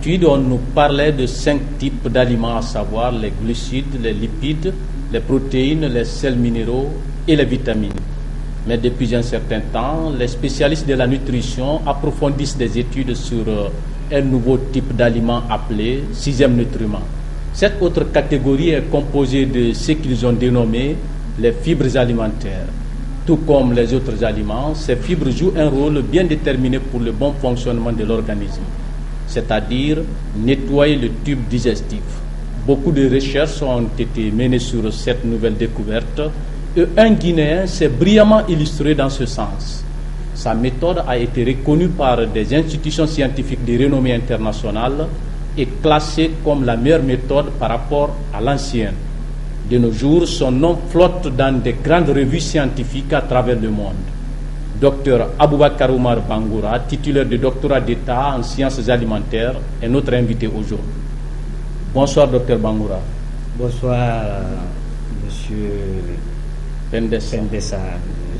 D'habitude, on nous parlait de 5 types d'aliments, à savoir les glucides, les lipides, les protéines, les sels minéraux et les vitamines. Mais depuis un certain temps, les spécialistes de la nutrition approfondissent des études sur un nouveau type d'aliment appelé 6e nutriment. Cette autre catégorie est composée de ce qu'ils ont dénommé les fibres alimentaires. Tout comme les autres aliments, ces fibres jouent un rôle bien déterminé pour le bon fonctionnement de l'organisme, c'est-à-dire nettoyer le tube digestif. Beaucoup de recherches ont été menées sur cette nouvelle découverte et un Guinéen s'est brillamment illustré dans ce sens. Sa méthode a été reconnue par des institutions scientifiques de renommée internationale et classée comme la meilleure méthode par rapport à l'ancienne. De nos jours, son nom flotte dans de grandes revues scientifiques à travers le monde. Dr Aboubakar Oumar Bangoura, titulaire de doctorat d'État en sciences alimentaires, est notre invité aujourd'hui. Bonsoir, Dr Bangoura. Bonsoir, Monsieur Pendessa.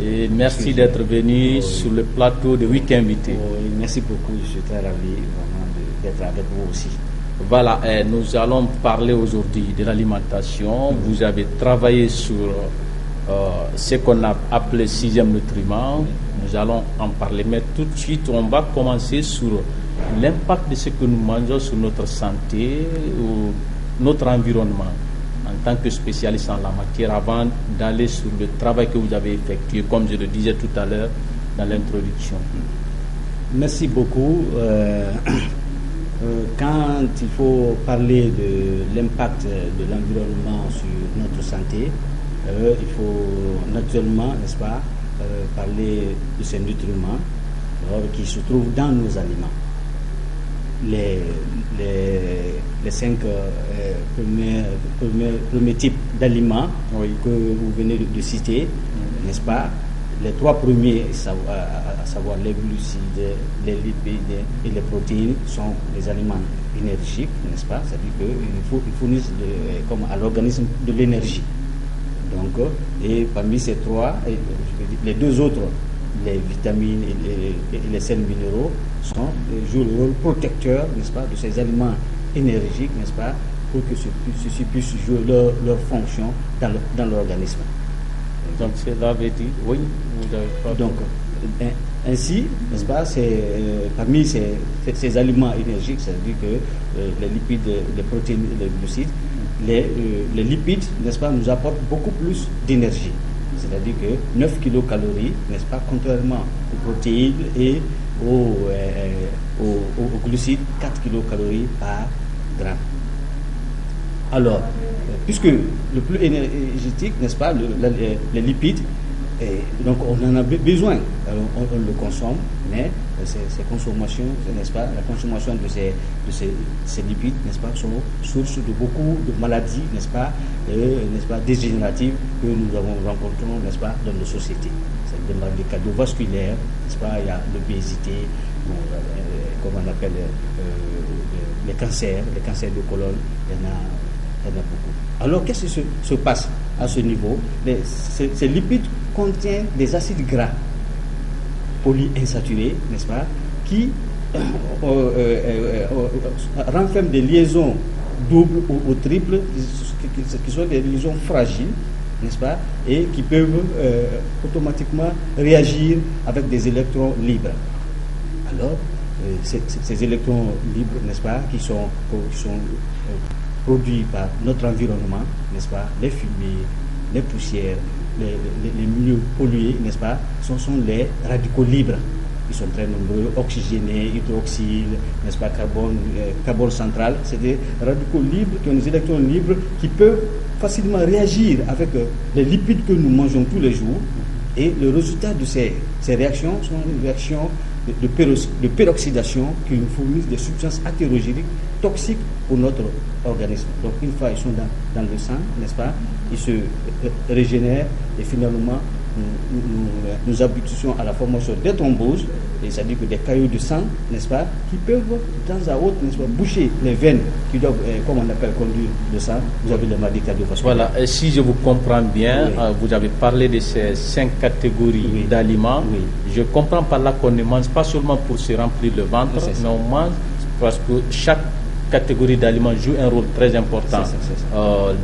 Et merci d'être venu sur le plateau de Week Invité. Merci beaucoup, je suis très ravi d'être avec vous aussi. Voilà, nous allons parler aujourd'hui de l'alimentation. Vous avez travaillé sur ce qu'on a appelé 6e nutriment. Nous allons en parler, mais tout de suite, on va commencer sur l'impact de ce que nous mangeons sur notre santé ou notre environnement. En tant que spécialiste en la matière, avant d'aller sur le travail que vous avez effectué, comme je le disais tout à l'heure dans l'introduction. Merci beaucoup. Quand il faut parler de l'impact de l'environnement sur notre santé, il faut naturellement, n'est-ce pas, parler de ces nutriments qui se trouvent dans nos aliments. Les 5 premiers types d'aliments que vous venez de citer, n'est-ce pas? Les 3 premiers, à savoir les glucides, les lipides et les protéines, sont des aliments énergiques, n'est-ce pas? C'est-à-dire qu'ils fournissent comme à l'organisme de l'énergie. Donc, et parmi ces 3, les 2 autres, les vitamines et les sels minéraux, jouent le rôle protecteur, n'est-ce pas, de ces aliments énergiques, n'est-ce pas, pour que ceux-ci puissent jouer leur fonction dans l'organisme. Donc cela veut dire, oui, vous avez pas. Donc, ainsi, n'est-ce pas, parmi ces aliments énergiques, c'est-à-dire que les lipides, les protéines, les glucides, les lipides, n'est-ce pas, nous apportent beaucoup plus d'énergie. C'est-à-dire que 9 kilocalories, n'est-ce pas, contrairement aux protéines et aux glucides, 4 kilocalories par gramme. Alors, puisque le plus énergétique, n'est-ce pas, les lipides, donc on en a besoin, alors on le consomme, mais ces consommations, n'est-ce pas, la consommation de ces lipides, n'est-ce pas, sont source de beaucoup de maladies, n'est-ce pas, dégénératives que nous rencontrons, n'est-ce pas, dans nos sociétés. C'est des maladies cardiovasculaires, n'est-ce pas, il y a l'obésité, comme on appelle les cancers de colonne, il y en a beaucoup. Alors, qu'est-ce qui se passe à ce niveau? Ces lipides contiennent des acides gras polyinsaturés, n'est-ce pas, qui renferment des liaisons doubles ou triples, qui sont des liaisons fragiles, n'est-ce pas, et qui peuvent automatiquement réagir avec des électrons libres. Alors, ces électrons libres, n'est-ce pas, qui sont produits par notre environnement, n'est-ce pas, les fumées, les poussières, les milieux pollués, n'est-ce pas, sont les radicaux libres. Ils sont très nombreux, oxygénés, hydroxyle, n'est-ce pas, carbone central. C'est des radicaux libres qui ont des électrons libres qui peuvent facilement réagir avec les lipides que nous mangeons tous les jours. Et le résultat de ces réactions sont des réactions de peroxydation qui nous fournissent des substances athérogéniques toxiques pour notre organisme. Donc une fois ils sont dans le sang, n'est-ce pas, ils se régénèrent et finalement nous aboutissons à la formation des thromboses, c'est-à-dire que des caillots de sang, n'est-ce pas, qui peuvent de temps à autre, n'est-ce pas, boucher les veines qui doivent, comme on appelle, conduire le sang. Vous avez les maladies cardiovasculaires. Voilà, et si je vous comprends bien, vous avez parlé de ces 5 catégories d'aliments. Je comprends par là qu'on ne mange pas seulement pour se remplir le ventre, mais on mange parce que chaque catégorie d'aliments joue un rôle très important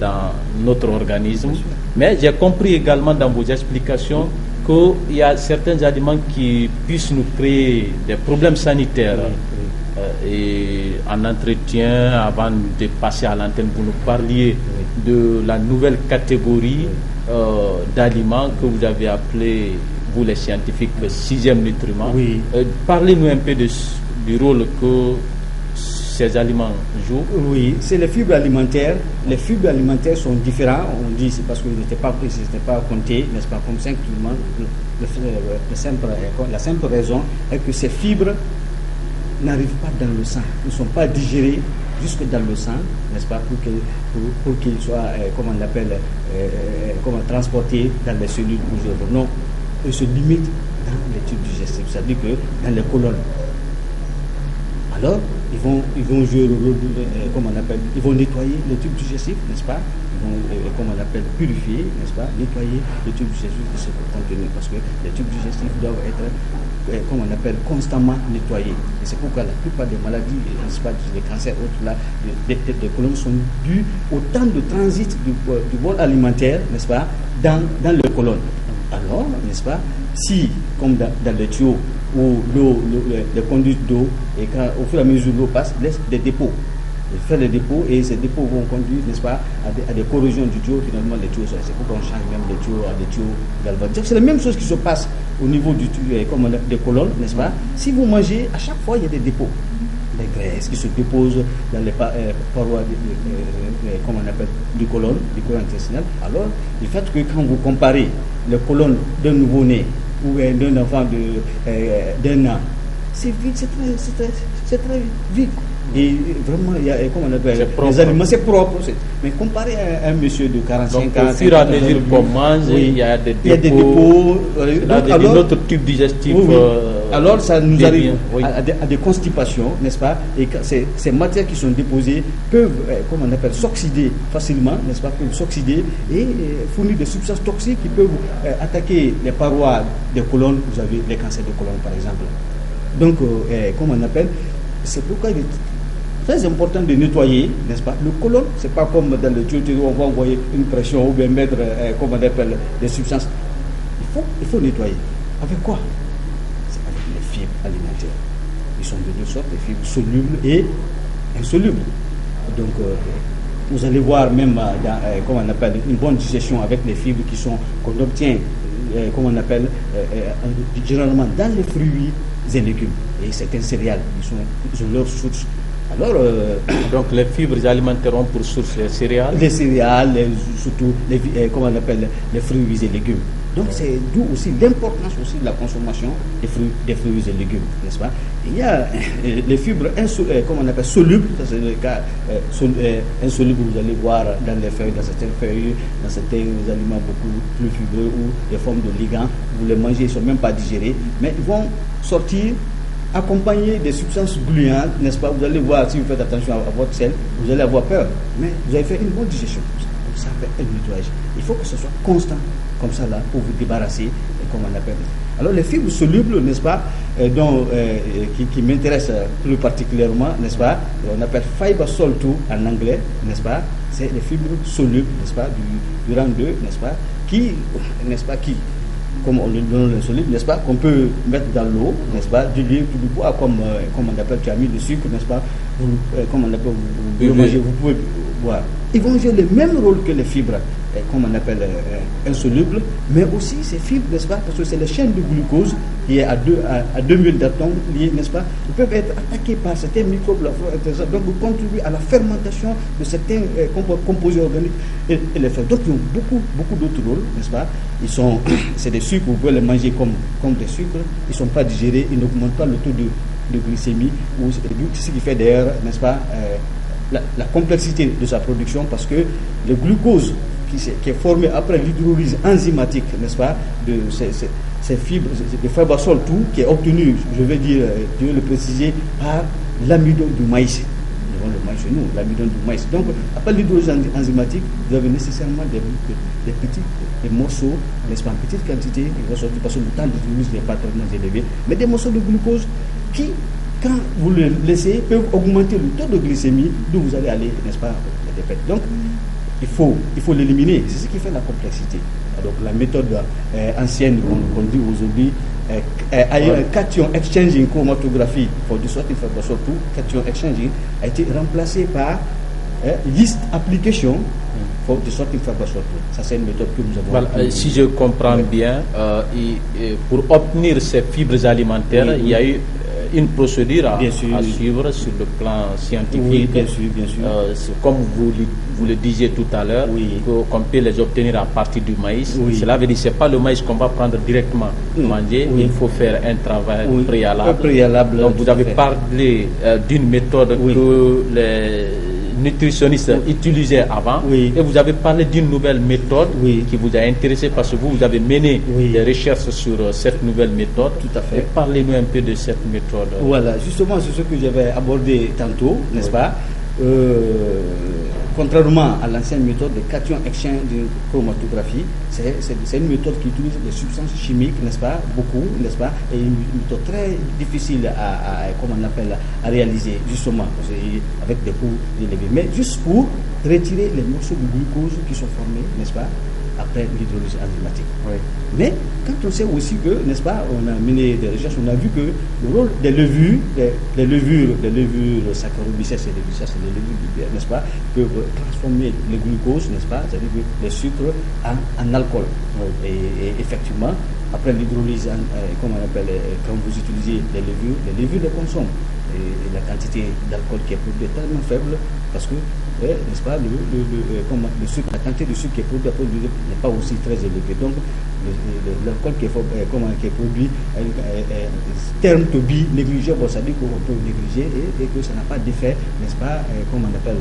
dans notre organisme. Mais j'ai compris également dans vos explications qu'il y a certains aliments qui puissent nous créer des problèmes sanitaires. Et en entretien, avant de passer à l'antenne, vous nous parliez de la nouvelle catégorie d'aliments que vous avez appelé, vous les scientifiques, le 6e nutriment. Parlez-nous un peu du rôle que ces aliments jouent. Oui, c'est les fibres alimentaires. Les fibres alimentaires sont différents. On dit c'est parce qu'ils n'étaient pas comptés, n'est-ce pas, comme 5 nutriments. La simple raison est que ces fibres n'arrivent pas dans le sang, ne sont pas digérés jusque dans le sang, n'est-ce pas, pour qu'ils soient, comment on l'appelle, transportés dans les cellules bougeuses. Non, ils se limitent dans les tubes digestifs, c'est-à-dire que dans les colonnes. Alors, ils vont jouer le rôle, comment on appelle, ils vont nettoyer les tubes digestifs, n'est-ce pas? Ils vont, comment on appelle, purifier, n'est-ce pas? Nettoyer les tubes digestifs de ce contenu, parce que les tubes digestifs doivent être, comment on appelle, constamment nettoyés. Et c'est pourquoi la plupart des maladies, n'est-ce pas, les cancers, autres là, des colonnes sont dues au temps de transit du bol alimentaire, n'est-ce pas, dans les colonnes. Alors, n'est-ce pas, si, comme dans les tuyaux, où les conduites d'eau, et quand au fur et à mesure l'eau passe, laisse des dépôts. Il fait des dépôts et ces dépôts vont conduire, n'est-ce pas, à des corrosions du tuyau. Finalement, les tuyaux, c'est pourquoi on change même les tuyaux à des tuyaux galvanisés. C'est la même chose qui se passe au niveau du tuyau, comme des colonnes, n'est-ce pas? Si vous mangez, à chaque fois, il y a des dépôts. Les graisses qui se déposent dans les parois, comment on appelle, du côlon intestinal. Alors, le fait que quand vous comparez les colonnes d'un nouveau-né ou d'un enfant d'un an, c'est vite, c'est très vite. Et vraiment, il y a, comment on appelle, les aliments, c'est propre. Mais comparé à un monsieur de 45 ans, au fur et à mesure qu'on mange, il y a des dépôts. Notre tube digestif. Alors, ça nous arrive à des constipations, n'est-ce pas? Et ces matières qui sont déposées peuvent, comment on appelle, s'oxyder facilement, n'est-ce pas? Peuvent s'oxyder et fournir des substances toxiques qui peuvent attaquer les parois des colonnes. Vous avez les cancers de colonne, par exemple. Donc, comment on appelle, c'est pourquoi il est très important de nettoyer, n'est-ce pas? Le côlon, c'est pas comme dans le tuyau où on va envoyer une pression ou bien mettre, comment on appelle, des substances. Il faut nettoyer. Avec quoi? C'est avec les fibres alimentaires. Ils sont de deux sortes, les fibres solubles et insolubles. Donc, vous allez voir même dans, comment on appelle, une bonne digestion avec les fibres qu'on obtient, comment on appelle, généralement dans les fruits et légumes. Et certains céréales, ils ont leur source. Alors, donc les fibres alimentaires ont pour source les céréales. Les céréales, surtout comment on appelle, les fruits et légumes. Donc c'est d'où aussi l'importance aussi de la consommation des fruits et légumes, n'est-ce pas? Il y a les fibres comment on appelle, solubles, ça c'est le cas insolubles, vous allez voir dans les feuilles, dans certaines feuilles, dans certains aliments beaucoup plus fibreux ou des formes de ligands, vous les mangez, ils ne sont même pas digérés, mais ils vont sortir accompagnés des substances gluantes, n'est-ce pas? Vous allez voir, si vous faites attention à votre sel, vous allez avoir peur, mais vous avez fait une bonne digestion. Ça fait un nettoyage. Il faut que ce soit constant, comme ça là, pour vous débarrasser, comme on appelle. Alors les fibres solubles, n'est-ce pas, qui m'intéressent plus particulièrement, n'est-ce pas, on appelle fiber salt en anglais, n'est-ce pas, c'est les fibres solubles, n'est-ce pas, du rang 2, n'est-ce pas, qui, comme on le donne solide, n'est-ce pas, qu'on peut mettre dans l'eau, n'est-ce pas, du lait, du bois, comme on appelle, tu as mis du sucre, n'est-ce pas, comme on appelle, vous mangez, vous pouvez boire. Ils vont jouer le même rôle que les fibres, comme on appelle, insolubles, mais aussi ces fibres, n'est-ce pas, parce que c'est les chaînes de glucose qui est à 2000 d'atomes liés, n'est-ce pas, ils peuvent être attaqués par certains microbes, donc vous contribuez à la fermentation de certains composés organiques et les faire. Donc ils ont beaucoup d'autres rôles, n'est-ce pas, c'est des sucres, vous pouvez les manger comme des sucres, ils ne sont pas digérés, ils n'augmentent pas le taux de glycémie, ou ce qui fait d'ailleurs, n'est-ce pas, la complexité de sa production, parce que le glucose qui est formé après l'hydrolyse enzymatique, n'est-ce pas, de ces fibres, de fibrosol tout, qui est obtenu, je vais le préciser, par l'amidon du maïs. Nous avons le maïs chez nous, l'amidon du maïs. Donc, après l'hydrolyse enzymatique, vous avez nécessairement des petits morceaux, n'est-ce pas, en petite quantité, qui vont sortir parce que le temps d'hydrolyse n'est pas tellement élevé, mais des morceaux de glucose qui, quand vous le laissez, peuvent augmenter le taux de glycémie, d'où vous allez aller, n'est-ce pas, la défaite. Donc, il faut l'éliminer. C'est ce qui fait la complexité. Donc, la méthode ancienne qu'on dit aujourd'hui, cation exchanging chromatographie for disruptive fiber surtout, cation exchanging a été remplacée par yeast application for disruptive fiber surtout. Ça, c'est une méthode que nous avons. Voilà, si je comprends bien, pour obtenir ces fibres alimentaires, il y a eu une procédure à suivre sur le plan scientifique. Oui, bien sûr. Comme vous le disiez tout à l'heure, qu'on peut les obtenir à partir du maïs. Cela veut dire que ce n'est pas le maïs qu'on va prendre directement manger. Il faut faire un travail préalable. Donc vous avez parlé d'une méthode que les nutritionnistes utilisaient avant, et vous avez parlé d'une nouvelle méthode qui vous a intéressé parce que vous avez mené des recherches sur cette nouvelle méthode. Tout à fait. Et parlez-nous un peu de cette méthode. Voilà, justement, c'est ce que j'avais abordé tantôt, n'est-ce pas? Contrairement à l'ancienne méthode de cation exchange de chromatographie, c'est une méthode qui utilise des substances chimiques, n'est-ce pas, beaucoup, n'est-ce pas, et une méthode très difficile à réaliser, justement, avec des coûts élevés. Mais juste pour retirer les morceaux de glucose qui sont formés, n'est-ce pas, après l'hydrolyse enzymatique. Mais quand on sait aussi que, n'est-ce pas, on a mené des recherches, on a vu que le rôle des levures, les levures Saccharobacter et les levures bilaires, n'est-ce pas, peuvent transformer le glucose, n'est-ce pas, c'est-à-dire les sucres en alcool. Et effectivement, après l'hydrolyse, quand vous utilisez les levures les consomment. Et la quantité d'alcool qui est produite est tellement faible parce que, n'est-ce pas, le sucre, la quantité de sucre qui est produite n'est pas aussi très élevée. Donc, l'alcool qui est produit terme to be négligé, ça dit qu'on peut négliger et que ça n'a pas d'effet, n'est-ce pas, comment on appelle,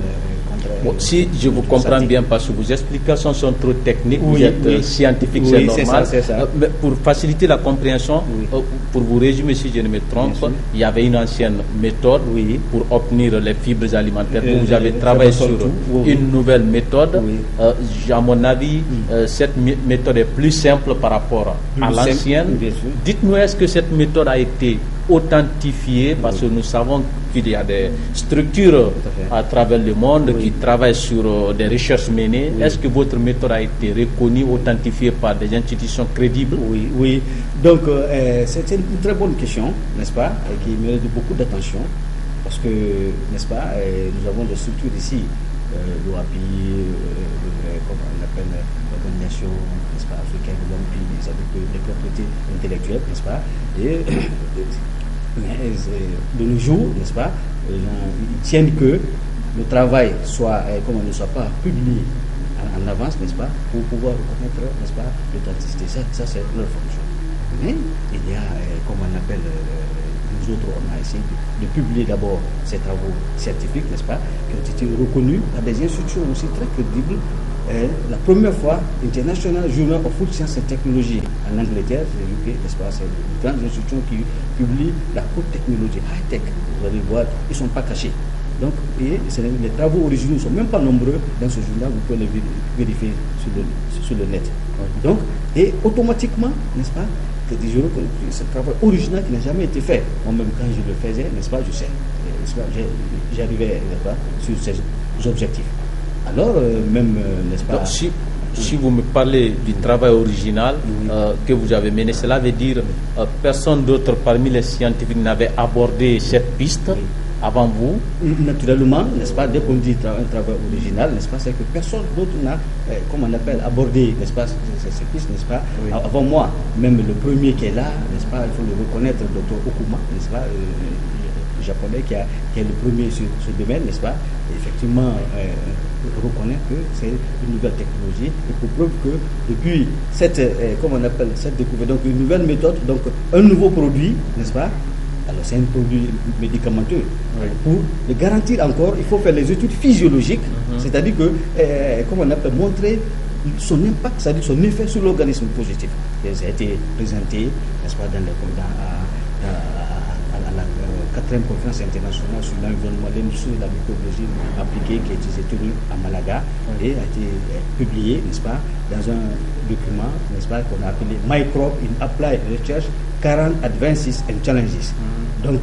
contre. Si je vous comprends bien, parce que vos explications sont trop techniques, vous êtes scientifique, c'est normal. C'est ça. Mais pour faciliter la compréhension, pour vous résumer, si je ne me trompe, il y avait une ancienne méthode pour obtenir les fibres alimentaires. Vous avez travaillé sur une nouvelle méthode. À mon avis, cette méthode est plus simple par rapport à l'ancienne. Dites-nous, est-ce que cette méthode a été authentifiée, parce que nous savons qu'il y a des structures à travers le monde qui travaillent sur des recherches menées. Est-ce que votre méthode a été reconnue, authentifiée par des institutions crédibles? Oui. Donc, c'est une très bonne question, n'est-ce pas, qui mérite beaucoup d'attention, parce que, n'est-ce pas, nous avons des structures ici, l'OAPI, comme on appelle l'organisation, n'est-ce pas, africaine de l'OAPI, c'est-à-dire les propriétés intellectuelles, n'est-ce pas, et de nos jours, n'est-ce pas, ils tiennent que le travail ne soit pas publié en avance, n'est-ce pas, pour pouvoir reconnaître, n'est-ce pas, l'authenticité. Ça c'est leur fonction. Mais il y a, comme on appelle, nous autres, on a essayé de publier d'abord ces travaux scientifiques, n'est-ce pas, qui ont été reconnus par des institutions aussi très crédibles. La première fois, International Journal of Food Science and Technology en Angleterre, c'est UK, n'est-ce pas, c'est une grande institution qui publie la haute technologie, high-tech. Vous allez voir, ils ne sont pas cachés. Donc, les travaux originaux ne sont même pas nombreux dans ce journal, vous pouvez les vérifier sur le net. Donc, et automatiquement, n'est-ce pas, que ce travail original qui n'a jamais été fait. Moi-même, quand je le faisais, n'est-ce pas, je sais, n'est-ce pas, j'arrivais, n'est-ce pas, sur ces objectifs. Alors, même, n'est-ce pas. Donc, si vous me parlez du travail original que vous avez mené, cela veut dire personne d'autre parmi les scientifiques n'avait abordé cette piste avant vous? Naturellement, n'est-ce pas, dès qu'on dit un travail original, n'est-ce pas, c'est que personne d'autre n'a, comme on appelle, abordé, n'est-ce pas, cette piste, n'est-ce pas, avant moi. Même le premier qui est là, n'est-ce pas, il faut le reconnaître, le docteur Okuma, n'est-ce pas, japonais qui est le premier sur ce domaine, n'est-ce pas, et effectivement reconnaître que c'est une nouvelle technologie et pour preuve que depuis cette découverte, donc une nouvelle méthode, donc un nouveau produit, n'est-ce pas, alors c'est un produit médicamenteux. Pour le garantir encore, il faut faire les études physiologiques, c'est-à-dire que, comment on appelle, montrer son impact, c'est-à-dire son effet sur l'organisme positif. Et ça a été présenté, n'est-ce pas, à la 4e conférence internationale sur l'environnement, l'industrie de la microbiologie appliquée qui a été tenue à Malaga et a été publiée, n'est-ce pas, dans un document, n'est-ce pas, qu'on a appelé Microbe in Applied Research, Current Advances and Challenges. Donc,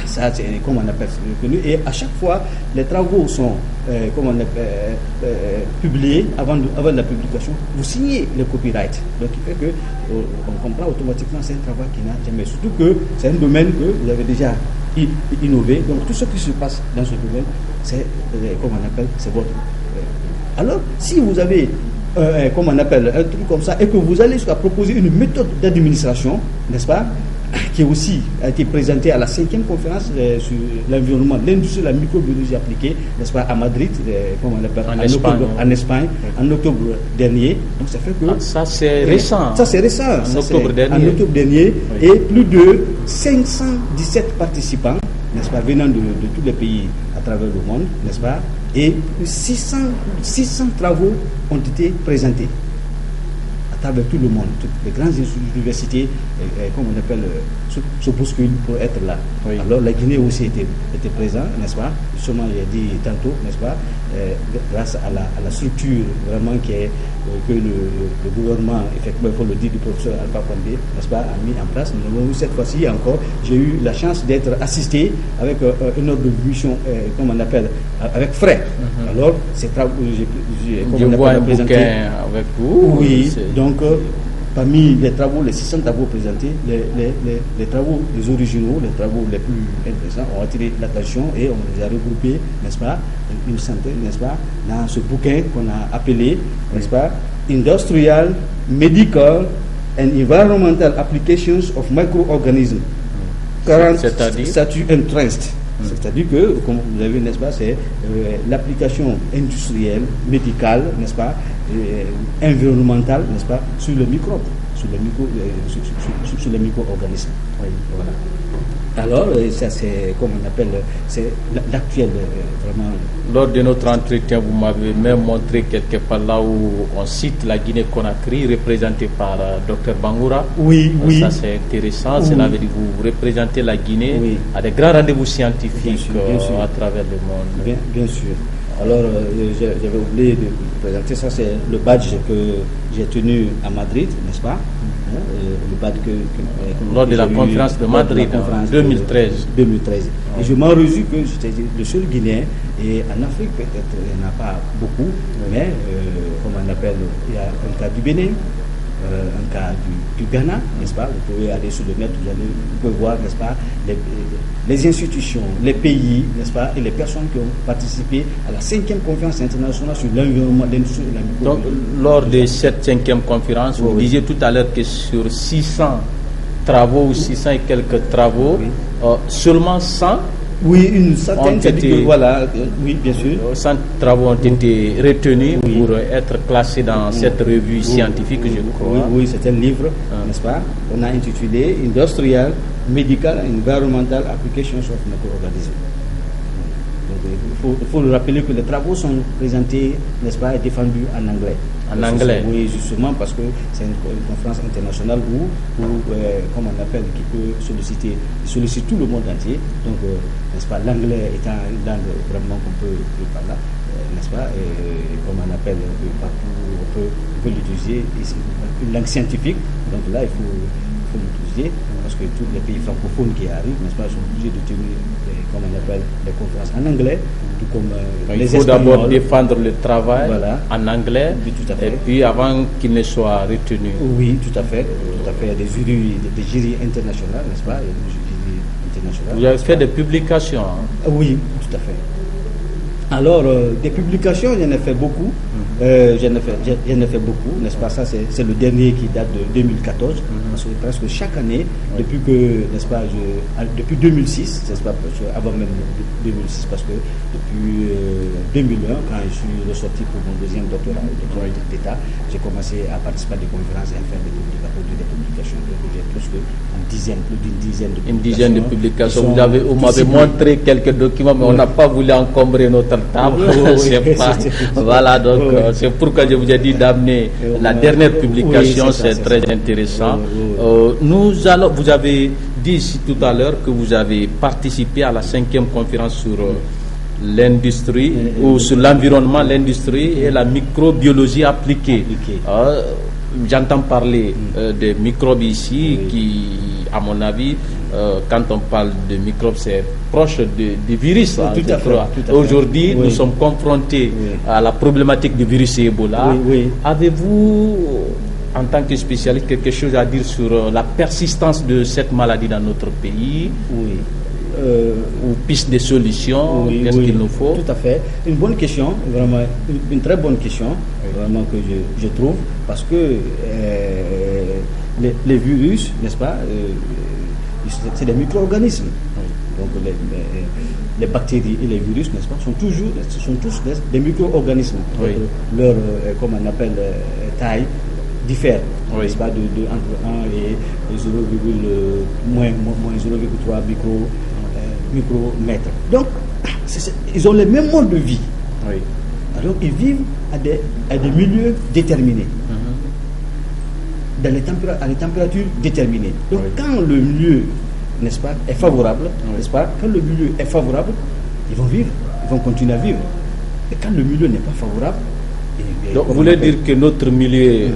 ça, c'est comme on appelle reconnu. Et à chaque fois, les travaux sont publiés avant la publication. Vous signez le copyright. Donc, il fait que on comprend automatiquement c'est un travail qui n'a jamais. Surtout que c'est un domaine que vous avez déjà innové. Donc, tout ce qui se passe dans ce domaine, c'est, comme on appelle, c'est votre. Alors, si vous avez, comme on appelle, un truc comme ça, et que vous allez jusqu'à proposer une méthode d'administration, n'est-ce pas, qui aussi a été présentée à la 5e conférence sur l'environnement, l'industrie de la microbiologie appliquée, n'est-ce pas, à Madrid, comme on appelle, en Espagne, en octobre dernier. Donc ça fait que... ça c'est récent. Ça c'est récent. En octobre dernier. Oui. Et plus de 517 participants, n'est-ce pas, venant de tous les pays à travers le monde, n'est-ce pas, et 600 travaux ont été présentés à travers tout le monde. Toutes les grandes universités, comme on appelle, se bousculent pour être là. Oui. Alors la Guinée aussi était présente, n'est-ce pas? Justement, j'ai dit tantôt, n'est-ce pas? Grâce à la structure vraiment que le gouvernement, effectivement, il faut le dire, du professeur Alpha Condé, n'est-ce pas, a mis en place. Nous avons eu cette fois-ci encore, j'ai eu la chance d'être assisté avec une autre mission, comme on appelle, avec frais. Alors, c'est travaux, je vois un bouquin avec vous. Oui, donc parmi les travaux, les 600 travaux présentés, les travaux, les originaux, les travaux les plus intéressants ont attiré l'attention et on les a regroupés, n'est-ce pas, une centaine, n'est-ce pas, dans ce bouquin qu'on a appelé, n'est-ce pas, Industrial, Medical and Environmental Applications of Microorganisms, Current Statute and Trends. C'est-à-dire que, comme vous avez, n'est-ce pas, c'est l'application industrielle, médicale, n'est-ce pas, environnementale, n'est-ce pas, sur le microbe, sur les micro-organismes. Oui, voilà. Alors, ça c'est, comme on appelle, c'est l'actuel, vraiment. Lors de notre entretien, vous m'avez même montré quelque part là où on cite la Guinée-Conakry, représentée par Dr Bangoura. Oui. Ça c'est intéressant, oui. Cela veut dire que vous représentez la Guinée à des grands rendez-vous scientifiques bien sûr. À travers le monde. Bien sûr. Alors, j'avais oublié de vous présenter, ça c'est le badge que j'ai tenu à Madrid, n'est-ce pas? Le badge que lors de la conférence de Madrid en 2013. Et je m'en réjouis que j'étais le seul Guinéen, et en Afrique peut-être il n'y en a pas beaucoup, mais comme on appelle, il y a un cas du Bénin, un cas du Ghana, n'est-ce pas? Vous pouvez aller sur le net, vous pouvez voir, n'est-ce pas, les institutions, les pays, n'est-ce pas, et les personnes qui ont participé à la 5e conférence internationale sur l'environnement, l'industrie et la microbiologie. Donc, lors de cette 5e conférence, vous disiez tout à l'heure que sur 600 travaux ou 600 et quelques travaux, seulement 100 une centaine, voilà, oui, bien sûr. 100 travaux ont été retenus pour être classés dans cette revue scientifique, je crois. Oui, c'est un livre, n'est-ce pas? On a intitulé Industrial, Medical and Environmental Applications of Microorganisms. Il faut le rappeler que les travaux sont présentés, n'est-ce pas, et défendus en anglais. En anglais. Oui, justement parce que c'est une conférence internationale où comme on appelle, qui peut sollicite tout le monde entier. Donc, n'est-ce pas, l'anglais étant une langue vraiment qu'on peut parler, n'est-ce pas, et comme on appelle partout, on peut l'utiliser. C'est une langue scientifique, donc là, il faut l'utiliser, parce que tous les pays francophones qui arrivent, n'est-ce pas, sont obligés de tenir, comme on appelle, les conférences en anglais, tout comme les Espagnols. Il faut d'abord défendre le travail en anglais, et puis avant qu'il ne soit retenu. Oui, tout à fait. Il y a des jurys internationaux, n'est-ce pas, des jurys internationaux. Vous avez fait des publications. Oui, tout à fait. Alors, des publications, j'en ai fait beaucoup. J'en ai fait beaucoup, n'est-ce pas? Ça, c'est le dernier qui date de 2014. Parce que presque chaque année, depuis que, n'est-ce pas, depuis 2006, n'est-ce pas, avant même 2006, parce que depuis 2001, quand je suis ressorti pour mon deuxième doctorat d'État, j'ai commencé à participer à des conférences et à faire des publications. Donc, j'ai plus d'une dizaine de publications. Une dizaine de publications. Vous m'avez montré quelques documents, mais on n'a pas voulu encombrer notre table. Voilà, donc c'est pourquoi je vous ai dit d'amener la dernière publication, c'est très intéressant. Vous avez dit ici tout à l'heure que vous avez participé à la 5e conférence sur l'industrie ou sur l'environnement, l'industrie et la microbiologie appliquée. J'entends parler des microbes ici qui, à mon avis, quand on parle de microbes, c'est proche des virus. Oui, Hein, tout à fait. Aujourd'hui, Oui. nous sommes confrontés à la problématique du virus Ebola. Oui. Avez-vous, en tant que spécialiste, quelque chose à dire sur la persistance de cette maladie dans notre pays? Oui. Ou piste des solutions? Qu'est-ce qu'il nous faut? Tout à fait. Une bonne question, vraiment, une très bonne question, vraiment que je trouve, parce que les virus, n'est-ce pas, c'est des micro-organismes. Donc les bactéries et les virus, n'est-ce pas, sont tous des micro-organismes. Oui. Leur, comme on appelle, taille diffère, Oui. n'est-ce pas, entre 1 et 0,3 micromètres. Donc, ils ont le même mode de vie. Oui. Alors, ils vivent à des milieux déterminés, à des températures déterminées. Donc, Oui. quand le milieu, n'est-ce pas, est favorable, Oui. n'est-ce pas, quand le milieu est favorable, ils vont vivre, ils vont continuer à vivre. Et quand le milieu n'est pas favorable, donc, vous voulez dire que notre milieu,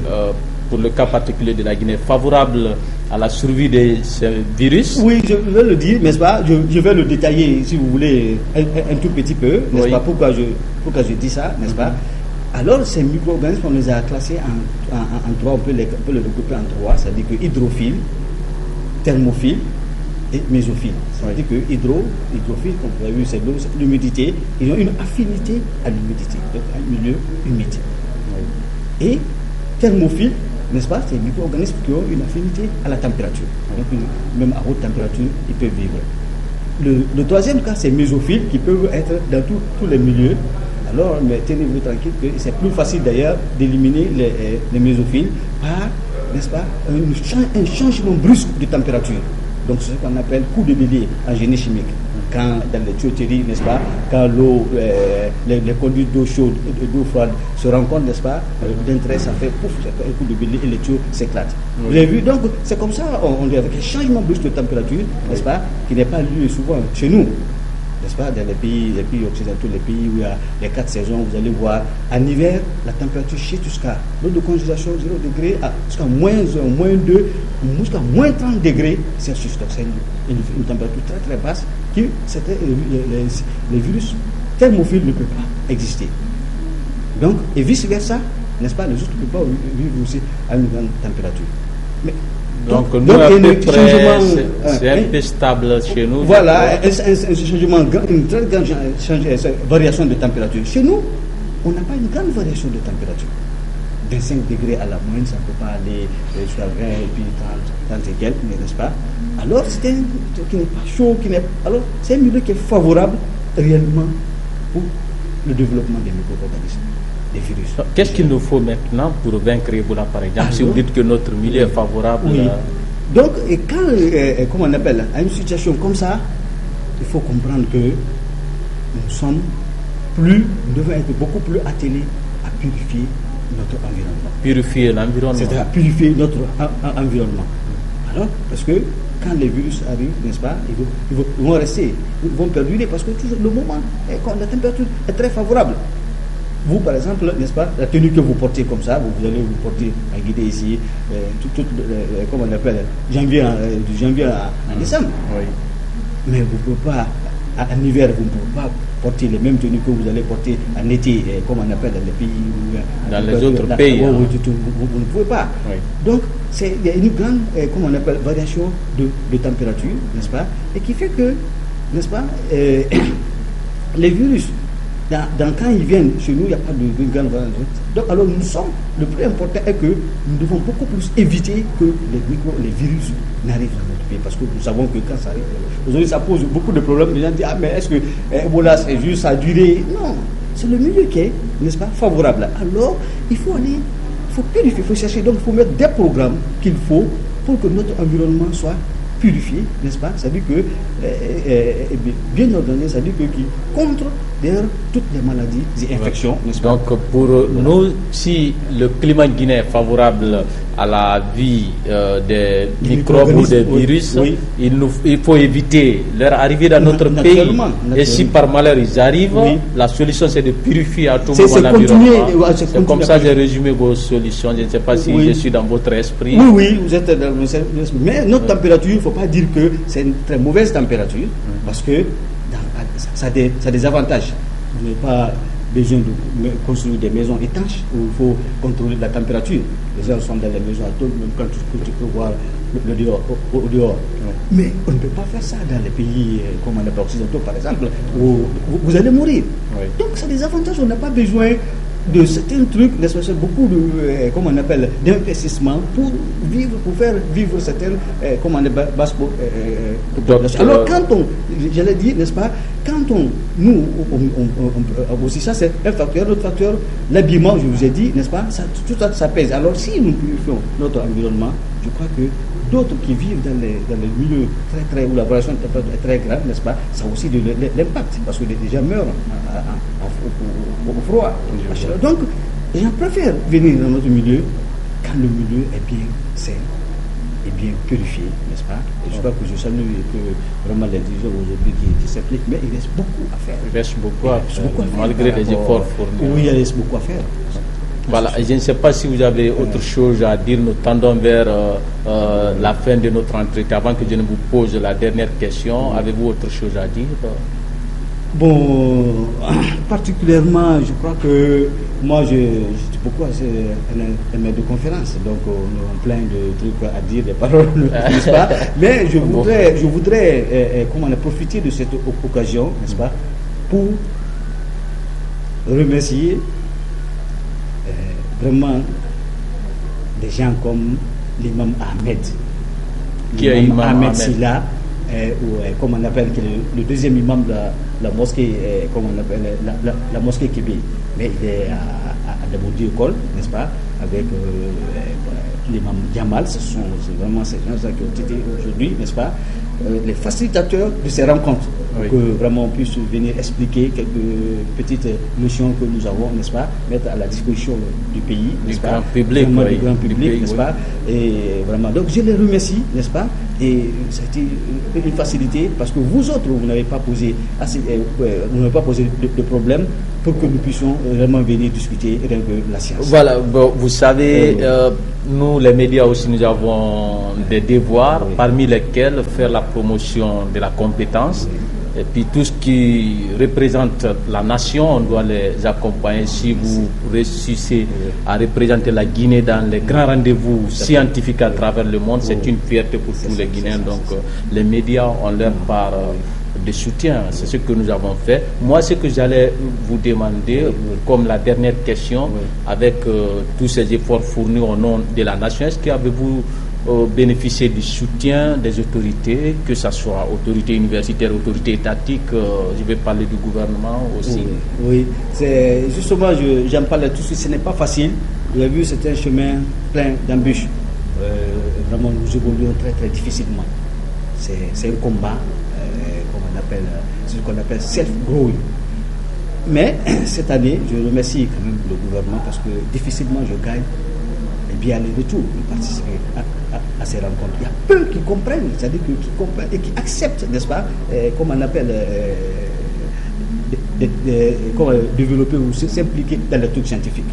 pour le cas particulier de la Guinée, est favorable à la survie de ces virus? Oui, je vais le dire, n'est-ce pas? Je vais le détailler, si vous voulez, un tout petit peu, n'est-ce Oui. pas? Pourquoi je dis ça, n'est-ce pas? Alors, ces micro-organismes, on les a classés en trois, on peut le regrouper en trois, c'est-à-dire que hydrophile, thermophile et mésophile. C'est-à-dire que hydrophile, comme vous avez vu, c'est l'eau, c'est l'humidité, ils ont une affinité à l'humidité, donc un milieu humide. Et thermophile, n'est-ce pas, c'est des micro-organismes qui ont une affinité à la température. Donc, même à haute température, ils peuvent vivre. Le troisième cas, c'est mésophiles, qui peuvent être dans tous les milieux. Alors, mais tenez-vous tranquille que c'est plus facile d'ailleurs d'éliminer les mésophiles par, n'est-ce pas, un changement brusque de température. Donc, c'est ce qu'on appelle coup de bélier en génie chimique. Quand dans les tuyauteries, n'est-ce pas, quand l'eau, les conduites d'eau chaude et d'eau froide se rencontrent, n'est-ce pas, d'un trait, ça fait pouf, ça fait un coup de bélier et les tuyaux s'éclatent. Vous avez vu? Donc, c'est comme ça, on dit avec un changement brusque de température, n'est-ce pas, qui n'est pas lieu souvent chez nous. N'est-ce pas, dans les pays occidentaux, les pays où il y a les 4 saisons, vous allez voir, en hiver, la température chute jusqu'à l'eau de congélation 0 degré, jusqu'à moins 1, moins 2, jusqu'à moins 30 degrés Celsius. Donc c'est une température très très basse qui, les virus thermophiles ne peuvent pas exister. Donc, et vice-versa, n'est-ce pas, les autres ne peuvent pas vivre aussi à une grande température. Mais, donc nous, à peu près, c'est un peu stable chez nous. Voilà, un changement, une très grande variation de température. Chez nous, on n'a pas une grande variation de température. De 5 degrés à la moyenne, ça ne peut pas aller jusqu'à 20 et puis 30 et quelques, n'est-ce pas? Alors, c'est un qui n'est pas chaud, alors c'est un milieu qui est favorable réellement pour le développement des micro-organismes. Virus. Qu'est-ce qu'il nous faut maintenant pour vaincre Ebola, par exemple? Alors, si vous dites que notre milieu est favorable. Oui. Donc, quand on appelle à une situation comme ça, il faut comprendre que nous devons être beaucoup plus attelés à purifier notre environnement. Purifier l'environnement. C'est-à-dire purifier notre environnement. Alors, parce que quand les virus arrivent, n'est-ce pas, ils vont rester, ils vont perdurer parce que toujours le moment, quand la température est très favorable. Vous, par exemple, n'est-ce pas, la tenue que vous portez comme ça, vous allez vous porter en Guinée ici, comme on appelle, du janvier à décembre. Oui. Mais vous ne pouvez pas, en hiver, vous ne pouvez pas porter les mêmes tenues que vous allez porter en été, comme on appelle dans les pays dans les autres pays. Vous ne pouvez pas. Oui. Donc, il y a une grande, comme on appelle, variation de température, n'est-ce pas, et qui fait que, n'est-ce pas, les virus, quand ils viennent chez nous, il n'y a pas de grande variation. Donc, alors, le plus important est que nous devons beaucoup plus éviter que les virus n'arrivent dans notre pays. Parce que nous savons que quand ça arrive, aujourd'hui, ça pose beaucoup de problèmes. Les gens disent, mais est-ce que Ebola, c'est juste à durer? Non, c'est le milieu qui est, n'est-ce pas, favorable. Alors, il faut purifier, il faut chercher. Donc, il faut mettre des programmes qu'il faut pour que notre environnement soit purifié, n'est-ce pas? C'est-à-dire que, bien organisé, c'est-à-dire que qui contre d'ailleurs toutes les maladies et infections, n'est-ce pas? Donc pour nous, si le climat guinéen est favorable à la vie des microbes ou des virus, il faut éviter leur arrivée dans notre pays. Et si par malheur ils arrivent, la solution c'est de purifier à tout moment l'environnement. C'est comme ça que j'ai résumé vos solutions. Je ne sais pas si je suis dans votre esprit. Oui, vous êtes dans votre esprit. Mais notre température, il ne faut pas dire que c'est une très mauvaise température, parce que ça a des avantages. Vous n'avez pas besoin de construire des maisons étanches où il faut contrôler la température. Les gens sont dans les maisons à tout, même quand tu peux voir le dehors, au dehors. Mais on ne peut pas faire ça dans les pays comme on appelle occidentaux, par exemple, où vous allez mourir. Donc, ça a des avantages. On n'a pas besoin de certains trucs, nécessaire beaucoup de, comment on appelle, d'investissement pour faire vivre certaines, comment on appelle, basses populations. Alors quand j'allais dire, n'est-ce pas, quand nous, aussi ça c'est un facteur, l'autre facteur, l'habillement, je vous ai dit, n'est-ce pas, tout ça pèse. Alors si nous purifions notre environnement, je crois que d'autres qui vivent dans les milieux très, où la variation de température est très grave, n'est-ce pas, ça a aussi de l'impact, parce que les gens meurent au froid. Donc, les gens préfèrent venir dans notre milieu quand le milieu est bien sain et bien purifié, n'est-ce pas? Et je crois que je salue que vraiment l'individu aujourd'hui qui s'implique, mais il reste beaucoup à faire. Il reste beaucoup à faire, malgré les efforts fournis. Oui, il reste beaucoup à faire. Voilà, je ne sais pas si vous avez autre chose à dire. Nous tendons vers la fin de notre entretien. Avant que je ne vous pose la dernière question, avez-vous autre chose à dire? Bon, particulièrement, je crois que moi, je dis beaucoup à un maître de conférence, donc nous avons plein de trucs à dire, des paroles, n'est-ce pas? Mais je voudrais comment profiter de cette occasion, n'est-ce pas, pour remercier vraiment des gens comme l'imam Ahmed. Qui est imam Ahmed Silla, ou comme on appelle le deuxième imam de la mosquée, comme on appelle la mosquée Kébé. Mais il est à Daboudi École, n'est-ce pas, avec l'imam Jamal. C'est vraiment ces gens qui ont été aujourd'hui, n'est-ce pas, les facilitateurs de ces rencontres. Pour que vraiment on puisse venir expliquer quelques petites notions que nous avons, n'est-ce pas, mettre à la disposition du pays, n'est-ce pas, du grand public, n'est-ce pas, et vraiment, donc je les remercie, n'est-ce pas, et ça a été une facilité parce que vous autres, vous n'avez pas posé de problème pour que nous puissions vraiment venir discuter de la science. Voilà, bon, vous savez, nous les médias aussi, nous avons des devoirs, parmi lesquels faire la promotion de la compétence. Et puis tout ce qui représente la nation, on doit les accompagner. Si vous réussissez à représenter la Guinée dans les grands rendez-vous scientifiques à travers le monde, c'est une fierté pour tous les Guinéens. Donc les médias ont leur part de soutien. C'est ce que nous avons fait. Moi, ce que j'allais vous demander, comme la dernière question, avec tous ces efforts fournis au nom de la nation, est-ce qu'avez-vous bénéficier du soutien des autorités, que ce soit autorités universitaires, autorités étatiques, je vais parler du gouvernement aussi. Oui. C'est justement, j'en parlais tout de suite, ce n'est pas facile. Vous avez vu, c'est un chemin plein d'embûches. Vraiment, nous évoluons très très difficilement. C'est un combat, ce qu'on appelle self-growing. Mais cette année, je remercie quand même le gouvernement parce que difficilement je gagne bien les retours de participer à ces rencontres. Il y a peu qui comprennent, c'est-à-dire qui comprennent et qui acceptent, n'est-ce pas, comme on appelle, développer ou s'impliquer dans les trucs scientifiques.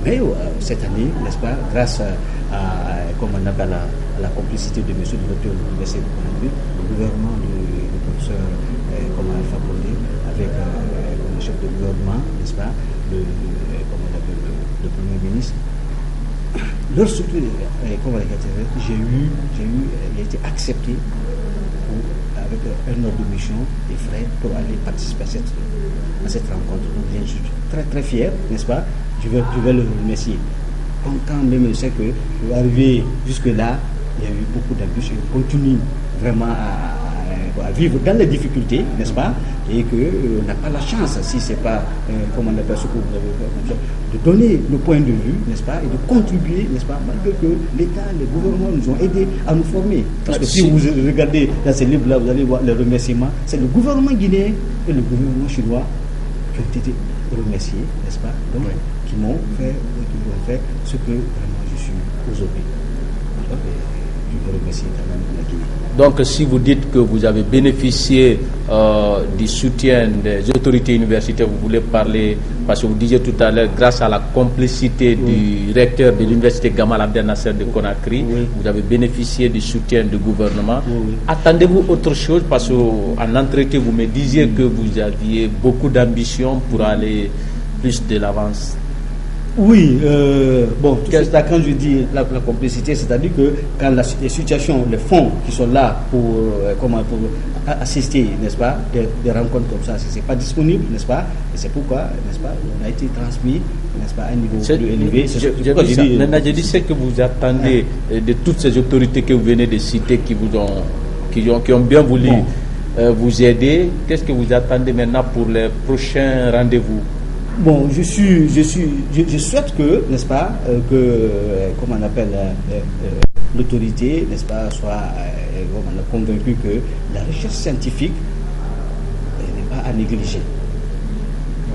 Mais cette année, n'est-ce pas, grâce à comme on appelle, à la complicité de M. le docteur de l'Université de Colombie, le gouvernement du professeur Alpha Condé, avec le chef de gouvernement, n'est-ce pas, le Premier ministre, leur structure, j'ai été accepté avec un ordre de mission et frais pour aller participer à cette rencontre. Donc, je suis très très fier, n'est-ce pas? Je vais le remercier. Quand même, je sais que pour arriver jusque-là, il y a eu beaucoup d'embûches et on continue vraiment à vivre dans les difficultés, n'est-ce pas, et qu'on n'a pas la chance, si c'est pas, comment on appelle ce que vous avez fait comme ça, de donner le point de vue, n'est-ce pas, et de contribuer, n'est-ce pas, malgré que l'État, les gouvernements nous ont aidés à nous former. Parce que si vous regardez dans ces livres-là, vous allez voir les remerciements, c'est le gouvernement guinéen et le gouvernement chinois qui ont été remerciés, n'est-ce pas, donc, qui m'ont fait ce que vraiment je suis aujourd'hui. Donc, je vous remercie quand même la Guinée. Donc, si vous dites que vous avez bénéficié du soutien des autorités universitaires, vous voulez parler, parce que vous disiez tout à l'heure, grâce à la complicité du recteur de l'université Gamal Abdel Nasser de Conakry, vous avez bénéficié du soutien du gouvernement. Attendez-vous autre chose, parce qu'en entretien, vous me disiez que vous aviez beaucoup d'ambition pour aller plus de l'avance. Oui, bon, quand je dis la complicité, c'est-à-dire que quand les situations, les fonds qui sont là pour assister, n'est-ce pas, des rencontres comme ça, si c'est pas disponible, n'est-ce pas, et c'est pourquoi, n'est-ce pas, on a été transmis, n'est-ce pas, à un niveau plus élevé. Je dis ce que vous attendez de toutes ces autorités que vous venez de citer, qui ont bien voulu vous aider. Qu'est-ce que vous attendez maintenant pour les prochains rendez-vous? Bon, je souhaite que, n'est-ce pas, comment on appelle, l'autorité, n'est-ce pas, soit convaincue que la recherche scientifique n'est pas à négliger.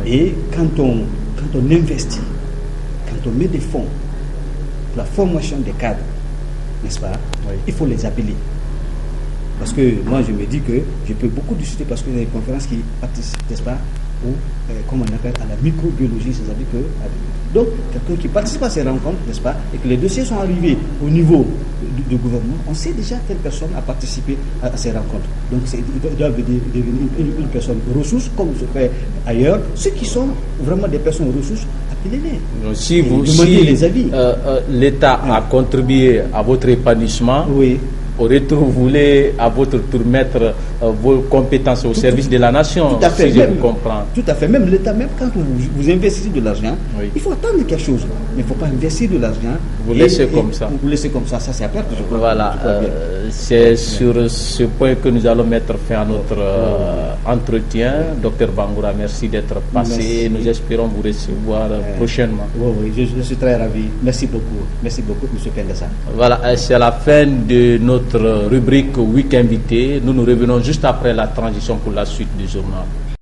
Et quand on investit, quand on met des fonds pour la formation des cadres, n'est-ce pas, il faut les appeler. Parce que moi, je me dis que je peux beaucoup discuter parce qu'il y a des conférences qui participent, n'est-ce pas, ou comme on appelle à la microbiologie, c'est-à-dire que donc quelqu'un qui participe à ces rencontres, n'est-ce pas, et que les dossiers sont arrivés au niveau du gouvernement, on sait déjà quelle personne a participé à ces rencontres. Donc ils doivent devenir une personne ressource, comme se fait ailleurs. Ceux qui sont vraiment des personnes ressources, appelez-les. Si les avis. L'État a contribué à votre épanouissement, au retour, vous voulez à votre tour mettre vos compétences au service de la nation, tout à fait, si je vous comprends. Tout à fait. Même l'État, même quand vous investissez de l'argent, il faut attendre quelque chose. Mais il ne faut pas investir de l'argent. Vous laissez comme ça. Vous laissez comme ça, c'est à perte. Voilà. C'est sur ce point que nous allons mettre fin à notre entretien. Docteur Bangoura, merci d'être passé. Merci. Nous espérons vous recevoir prochainement. Oui, je suis très ravi. Merci beaucoup. Merci beaucoup, M. Pendessa. Voilà, c'est la fin de notre rubrique Week Invité. Nous nous revenons juste après la transition pour la suite du journal.